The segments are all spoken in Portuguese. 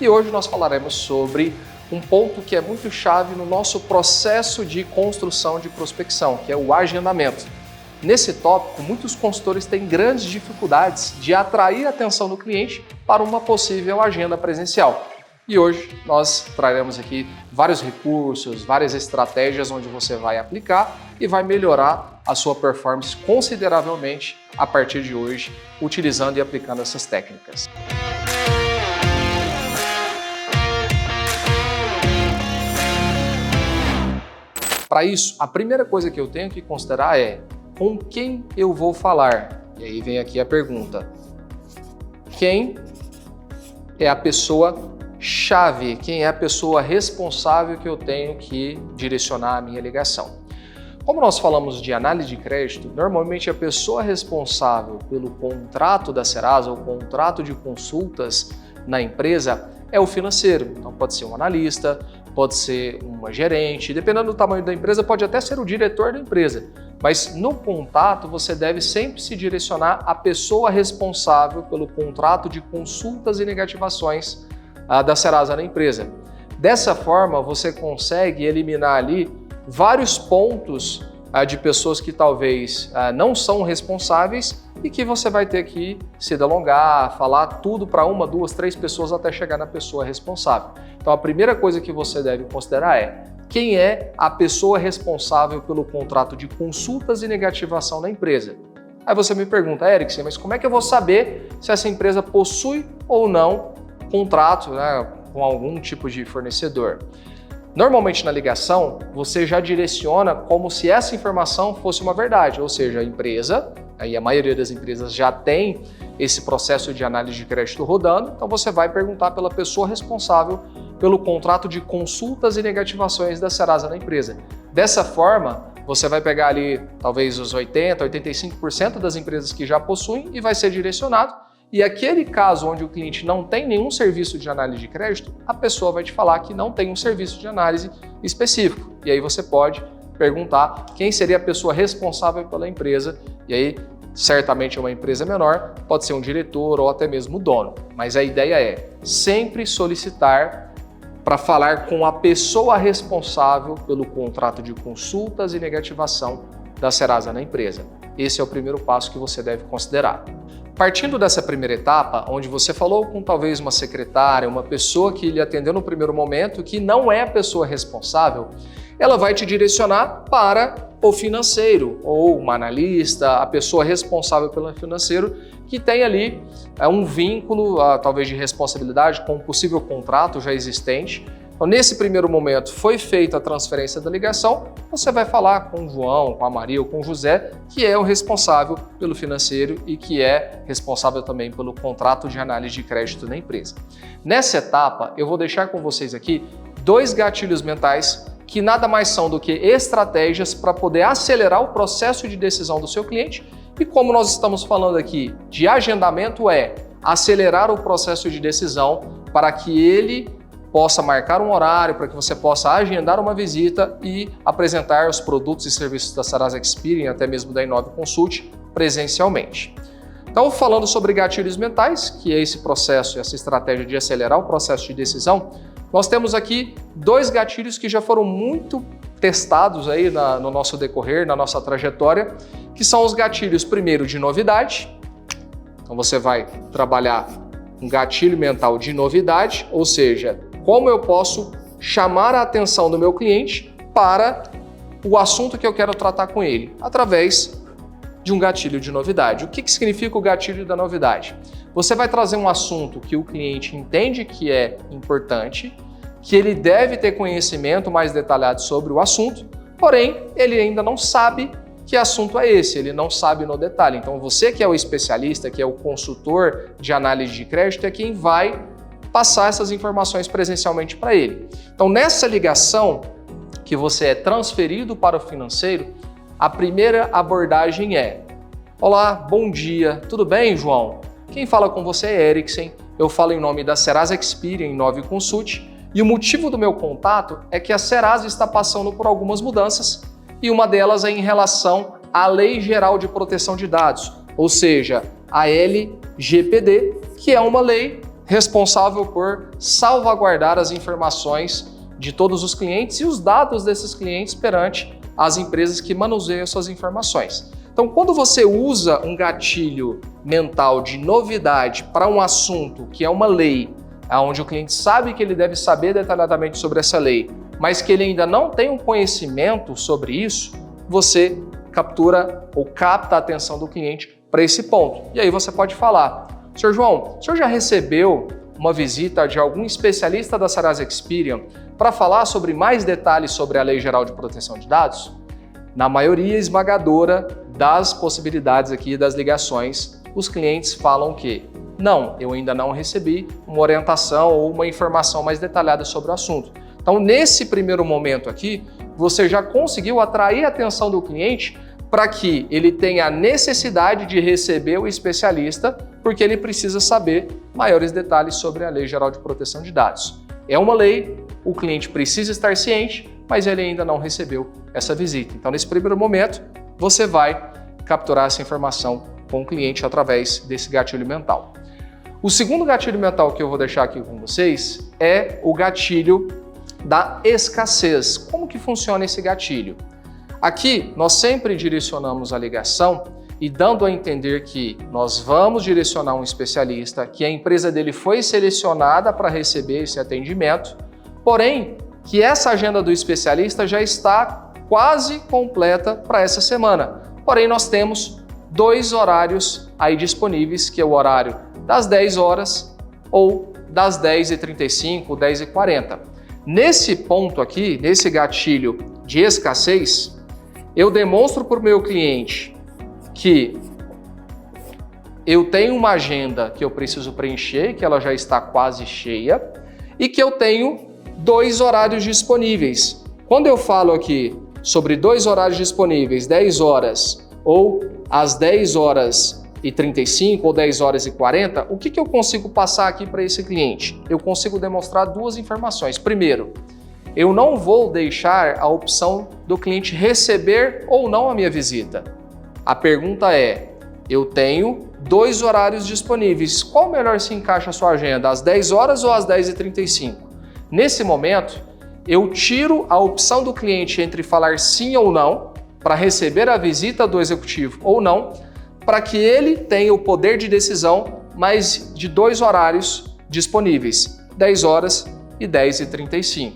e hoje nós falaremos sobre um ponto que é muito chave no nosso processo de construção de prospecção, que é o agendamento. Nesse tópico, muitos consultores têm grandes dificuldades de atrair a atenção do cliente para uma possível agenda presencial. E hoje nós traremos aqui vários recursos, várias estratégias onde você vai aplicar e vai melhorar a sua performance consideravelmente a partir de hoje, utilizando e aplicando essas técnicas. Para isso, a primeira coisa que eu tenho que considerar é com quem eu vou falar. E aí vem aqui a pergunta: quem é a pessoa chave, quem é a pessoa responsável que eu tenho que direcionar a minha ligação? Como nós falamos de análise de crédito, normalmente a pessoa responsável pelo contrato da Serasa ou contrato de consultas na empresa é o financeiro. Então pode ser um analista, pode ser uma gerente, dependendo do tamanho da empresa, pode até ser o diretor da empresa. Mas no contato você deve sempre se direcionar à pessoa responsável pelo contrato de consultas e negativações da Serasa na empresa. Dessa forma, você consegue eliminar ali vários pontos de pessoas que talvez não são responsáveis e que você vai ter que se delongar, falar tudo para uma, duas, três pessoas até chegar na pessoa responsável. Então a primeira coisa que você deve considerar é quem é a pessoa responsável pelo contrato de consultas e negativação da empresa. Aí você me pergunta, Eriksen, mas como é que eu vou saber se essa empresa possui ou não contrato, com algum tipo de fornecedor? Normalmente na ligação, você já direciona como se essa informação fosse uma verdade, ou seja, a empresa, aí a maioria das empresas já tem esse processo de análise de crédito rodando, então você vai perguntar pela pessoa responsável pelo contrato de consultas e negativações da Serasa na empresa. Dessa forma, você vai pegar ali talvez os 80%, 85% das empresas que já possuem e vai ser direcionado. E aquele caso onde o cliente não tem nenhum serviço de análise de crédito, a pessoa vai te falar que não tem um serviço de análise específico. E aí você pode perguntar quem seria a pessoa responsável pela empresa. E aí, certamente uma empresa menor, pode ser um diretor ou até mesmo o dono. Mas a ideia é sempre solicitar para falar com a pessoa responsável pelo contrato de consultas e negativação da Serasa na empresa. Esse é o primeiro passo que você deve considerar. Partindo dessa primeira etapa, onde você falou com talvez uma secretária, uma pessoa que lhe atendeu no primeiro momento, que não é a pessoa responsável, ela vai te direcionar para o financeiro, ou uma analista, a pessoa responsável pelo financeiro, que tem ali um vínculo, talvez de responsabilidade, com um possível contrato já existente. Então, nesse primeiro momento, foi feita a transferência da ligação, você vai falar com o João, com a Maria ou com o José, que é o responsável pelo financeiro e que é responsável também pelo contrato de análise de crédito da empresa. Nessa etapa, eu vou deixar com vocês aqui 2 gatilhos mentais que nada mais são do que estratégias para poder acelerar o processo de decisão do seu cliente. E como nós estamos falando aqui de agendamento, é acelerar o processo de decisão para que ele possa marcar um horário, para que você possa agendar uma visita e apresentar os produtos e serviços da Serasa Experian, até mesmo da Inove Consult, presencialmente. Então, falando sobre gatilhos mentais, que é esse processo, essa estratégia de acelerar o processo de decisão, nós temos aqui 2 gatilhos que já foram muito testados aí no nosso decorrer, na nossa trajetória, que são os gatilhos, primeiro, de novidade. Então, você vai trabalhar um gatilho mental de novidade, ou seja, como eu posso chamar a atenção do meu cliente para o assunto que eu quero tratar com ele, através de um gatilho de novidade. O que significa o gatilho da novidade? Você vai trazer um assunto que o cliente entende que é importante, que ele deve ter conhecimento mais detalhado sobre o assunto, porém, ele ainda não sabe que assunto é esse, ele não sabe no detalhe. Então, você que é o especialista, que é o consultor de análise de crédito, é quem vai passar essas informações presencialmente para ele. Então, nessa ligação que você é transferido para o financeiro, a primeira abordagem é: olá, bom dia, tudo bem, João? Quem fala com você é Eriksen, eu falo em nome da Serasa Experian Inove Consult e o motivo do meu contato é que a Serasa está passando por algumas mudanças e uma delas é em relação à Lei Geral de Proteção de Dados, ou seja, a LGPD, que é uma lei responsável por salvaguardar as informações de todos os clientes e os dados desses clientes perante as empresas que manuseiam suas informações. Então, quando você usa um gatilho mental de novidade para um assunto que é uma lei, onde o cliente sabe que ele deve saber detalhadamente sobre essa lei, mas que ele ainda não tem um conhecimento sobre isso, você captura ou capta a atenção do cliente para esse ponto. E aí você pode falar: Sr. João, o senhor já recebeu uma visita de algum especialista da Serasa Experian para falar sobre mais detalhes sobre a Lei Geral de Proteção de Dados? Na maioria esmagadora das possibilidades aqui das ligações, os clientes falam que não, eu ainda não recebi uma orientação ou uma informação mais detalhada sobre o assunto. Então, nesse primeiro momento aqui, você já conseguiu atrair a atenção do cliente para que ele tenha a necessidade de receber o especialista, porque ele precisa saber maiores detalhes sobre a Lei Geral de Proteção de Dados. É uma lei, o cliente precisa estar ciente, mas ele ainda não recebeu essa visita. Então, nesse primeiro momento, você vai capturar essa informação com o cliente através desse gatilho mental. O segundo gatilho mental que eu vou deixar aqui com vocês é o gatilho da escassez. Como que funciona esse gatilho? Aqui, nós sempre direcionamos a ligação e dando a entender que nós vamos direcionar um especialista, que a empresa dele foi selecionada para receber esse atendimento, porém, que essa agenda do especialista já está quase completa para essa semana. Porém, nós temos 2 horários aí disponíveis, que é o horário das 10 horas ou das 10h35, 10h40. Nesse ponto aqui, nesse gatilho de escassez, eu demonstro para o meu cliente que eu tenho uma agenda que eu preciso preencher, que ela já está quase cheia, e que eu tenho 2 horários disponíveis. Quando eu falo aqui sobre 2 horários disponíveis, 10 horas ou às 10h35 ou 10h40, o que eu consigo passar aqui para esse cliente? Eu consigo demonstrar 2 informações. Primeiro, eu não vou deixar a opção do cliente receber ou não a minha visita. A pergunta é: eu tenho 2 horários disponíveis, qual melhor se encaixa a sua agenda, às 10 horas ou às 10h35? Nesse momento, eu tiro a opção do cliente entre falar sim ou não, para receber a visita do executivo ou não, para que ele tenha o poder de decisão mais de 2 horários disponíveis, 10 horas e 10h35.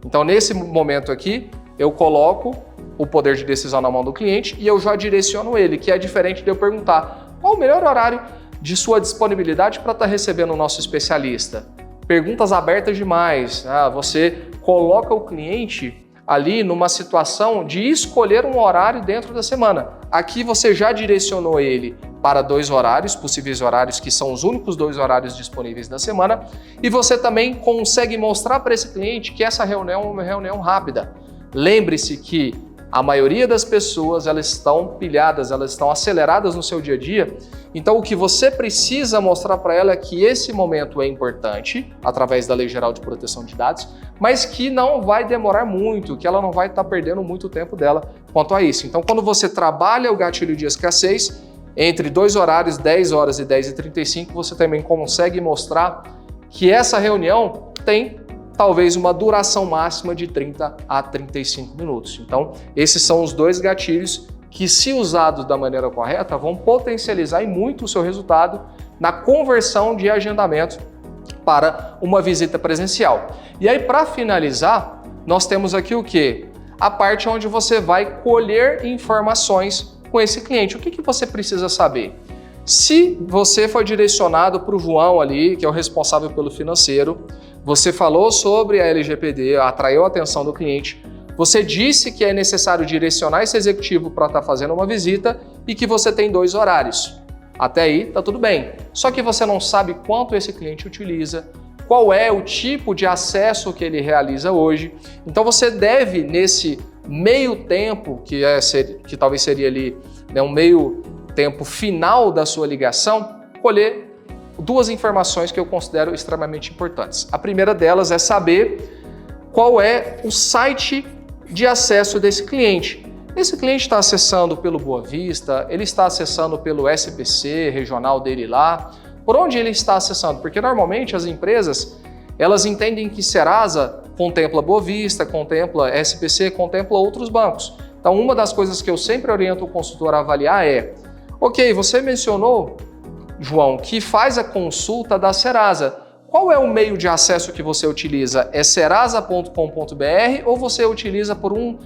Então, nesse momento aqui, eu coloco o poder de decisão na mão do cliente e eu já direciono ele, que é diferente de eu perguntar qual o melhor horário de sua disponibilidade para estar recebendo o nosso especialista. Perguntas abertas demais. Você coloca o cliente ali numa situação de escolher um horário dentro da semana. Aqui você já direcionou ele para 2 horários, possíveis horários que são os únicos 2 horários disponíveis da semana, e você também consegue mostrar para esse cliente que essa reunião é uma reunião rápida. Lembre-se que a maioria das pessoas, elas estão pilhadas, elas estão aceleradas no seu dia a dia, então o que você precisa mostrar para ela é que esse momento é importante, através da Lei Geral de Proteção de Dados, mas que não vai demorar muito, que ela não vai estar perdendo muito tempo dela quanto a isso. Então, quando você trabalha o gatilho de escassez, entre 2 horários, 10 horas e 10h35, você também consegue mostrar que essa reunião tem talvez uma duração máxima de 30 a 35 minutos. Então, esses são os 2 gatilhos que, se usados da maneira correta, vão potencializar muito o seu resultado na conversão de agendamento para uma visita presencial. E aí, para finalizar, nós temos aqui o quê? A parte onde você vai colher informações com esse cliente. O que você precisa saber? Se você foi direcionado para o João ali, que é o responsável pelo financeiro, você falou sobre a LGPD, atraiu a atenção do cliente, você disse que é necessário direcionar esse executivo para estar fazendo uma visita e que você tem 2 horários. Até aí, tá tudo bem. Só que você não sabe quanto esse cliente utiliza, qual é o tipo de acesso que ele realiza hoje. Então você deve, nesse meio tempo, que talvez seria ali um meio tempo final da sua ligação, colher 2 informações que eu considero extremamente importantes. A primeira delas é saber qual é o site de acesso desse cliente. Esse cliente está acessando pelo Boa Vista, ele está acessando pelo SPC regional dele lá, por onde ele está acessando, porque normalmente as empresas elas entendem que Serasa contempla Boa Vista, contempla SPC, contempla outros bancos. Então, uma das coisas que eu sempre oriento o consultor a avaliar é: ok, você mencionou, João, que faz a consulta da Serasa. Qual é o meio de acesso que você utiliza? É serasa.com.br ou você utiliza por um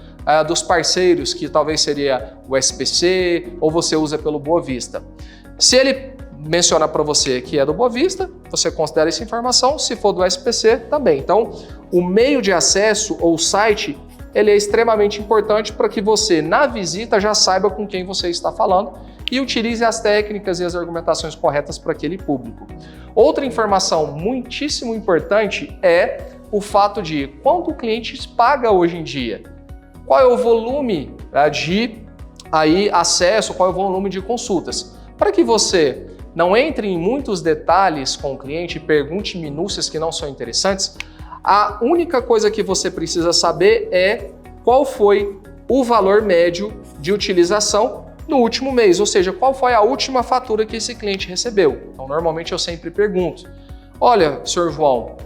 dos parceiros, que talvez seria o SPC, ou você usa pelo Boa Vista? Se ele menciona para você que é do Boa Vista, você considera essa informação. Se for do SPC, também. Então, o meio de acesso ou site, ele é extremamente importante para que você, na visita, já saiba com quem você está falando e utilize as técnicas e as argumentações corretas para aquele público. Outra informação muitíssimo importante é o fato de quanto o cliente paga hoje em dia. Qual é o volume de acesso, qual é o volume de consultas. Para que você não entre em muitos detalhes com o cliente e pergunte minúcias que não são interessantes, a única coisa que você precisa saber é qual foi o valor médio de utilização no último mês, ou seja, qual foi a última fatura que esse cliente recebeu. Então, normalmente eu sempre pergunto: olha, senhor João,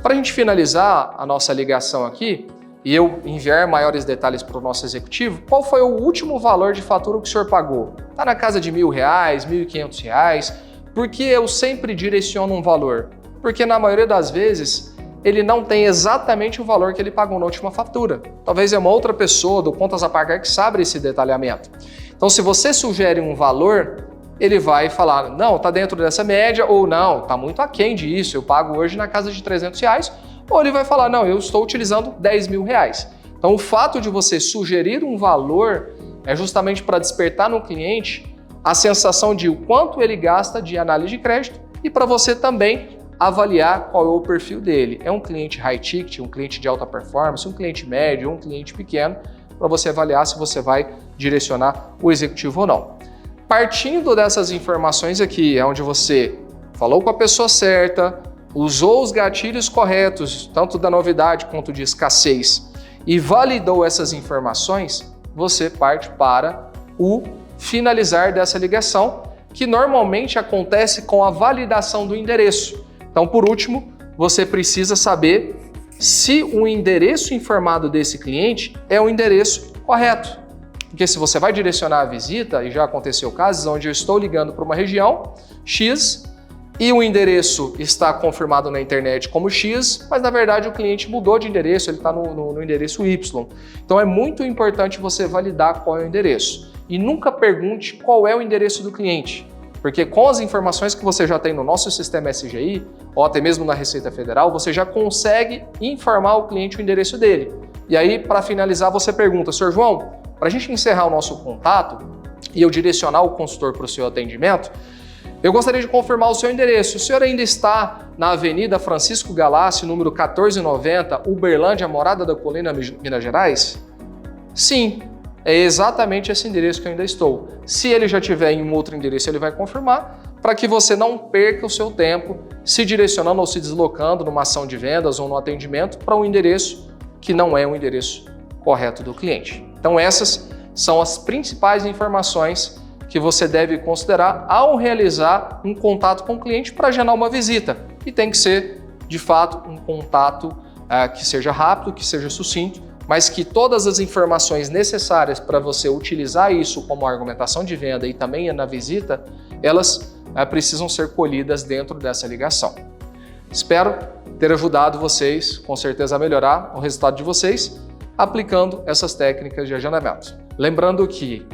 para a gente finalizar a nossa ligação aqui e eu enviar maiores detalhes para o nosso executivo, qual foi o último valor de fatura que o senhor pagou? Está na casa de R$1.000, R$1.500? Por que eu sempre direciono um valor? Porque na maioria das vezes ele não tem exatamente o valor que ele pagou na última fatura. Talvez é uma outra pessoa do contas a pagar que sabe esse detalhamento. Então, se você sugere um valor, ele vai falar: não, está dentro dessa média, ou não, está muito aquém disso, eu pago hoje na casa de R$300, ou ele vai falar: não, eu estou utilizando R$10.000. Então, o fato de você sugerir um valor é justamente para despertar no cliente a sensação de o quanto ele gasta de análise de crédito e para você também avaliar qual é o perfil dele. É um cliente high ticket, um cliente de alta performance, um cliente médio, um cliente pequeno, para você avaliar se você vai direcionar o executivo ou não. Partindo dessas informações aqui, é onde você falou com a pessoa certa, usou os gatilhos corretos, tanto da novidade quanto de escassez, e validou essas informações, você parte para o finalizar dessa ligação, que normalmente acontece com a validação do endereço. Então, por último, você precisa saber se o endereço informado desse cliente é o endereço correto. Porque se você vai direcionar a visita, e já aconteceu casos onde eu estou ligando para uma região X e o endereço está confirmado na internet como X, mas na verdade o cliente mudou de endereço, ele está no endereço Y. Então é muito importante você validar qual é o endereço. E nunca pergunte qual é o endereço do cliente. Porque com as informações que você já tem no nosso sistema SGI, ou até mesmo na Receita Federal, você já consegue informar o cliente o endereço dele. E aí, para finalizar, você pergunta: senhor João, para a gente encerrar o nosso contato e eu direcionar o consultor para o seu atendimento, eu gostaria de confirmar o seu endereço. O senhor ainda está na Avenida Francisco Galassi, número 1490, Uberlândia, Morada da Colina, Minas Gerais? Sim. É exatamente esse endereço que eu ainda estou. Se ele já tiver em um outro endereço, ele vai confirmar, para que você não perca o seu tempo se direcionando ou se deslocando numa ação de vendas ou no atendimento para um endereço que não é o endereço correto do cliente. Então essas são as principais informações que você deve considerar ao realizar um contato com o cliente para agendar uma visita. E tem que ser, de fato, um contato que seja rápido, que seja sucinto, mas que todas as informações necessárias para você utilizar isso como argumentação de venda e também na visita, elas precisam ser colhidas dentro dessa ligação. Espero ter ajudado vocês, com certeza, a melhorar o resultado de vocês, aplicando essas técnicas de agendamento. Lembrando que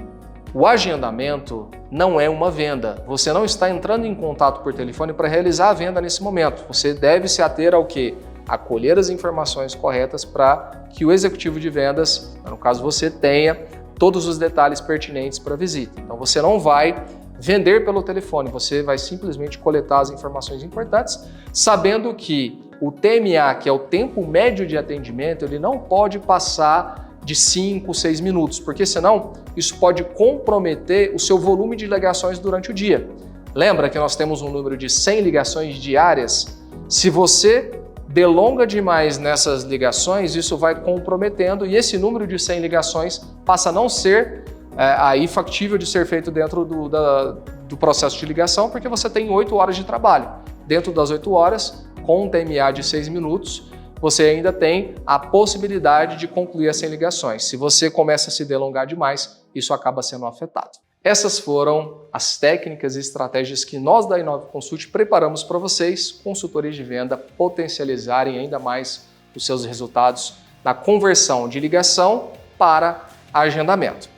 o agendamento não é uma venda. Você não está entrando em contato por telefone para realizar a venda nesse momento. Você deve se ater ao quê? A colher as informações corretas para que o executivo de vendas, no caso você, tenha todos os detalhes pertinentes para a visita. Então você não vai vender pelo telefone, você vai simplesmente coletar as informações importantes, sabendo que o TMA, que é o tempo médio de atendimento, ele não pode passar de 5, 6 minutos, porque senão isso pode comprometer o seu volume de ligações durante o dia. Lembra que nós temos um número de 100 ligações diárias? Se você delonga demais nessas ligações, isso vai comprometendo e esse número de 100 ligações passa a não ser aí factível de ser feito dentro do processo de ligação, porque você tem 8 horas de trabalho. Dentro das 8 horas, com um TMA de 6 minutos, você ainda tem a possibilidade de concluir as 100 ligações. Se você começa a se delongar demais, isso acaba sendo afetado. Essas foram as técnicas e estratégias que nós da Inove Consult preparamos para vocês, consultores de venda, potencializarem ainda mais os seus resultados na conversão de ligação para agendamento.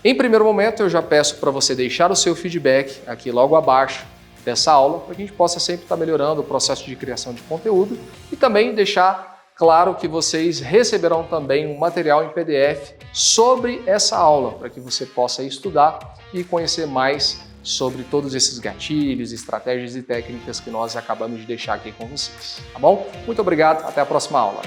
Em primeiro momento, eu já peço para você deixar o seu feedback aqui logo abaixo dessa aula, para que a gente possa sempre estar melhorando o processo de criação de conteúdo e também deixar claro que vocês receberão também um material em PDF sobre essa aula, para que você possa estudar e conhecer mais sobre todos esses gatilhos, estratégias e técnicas que nós acabamos de deixar aqui com vocês, tá bom? Muito obrigado, até a próxima aula.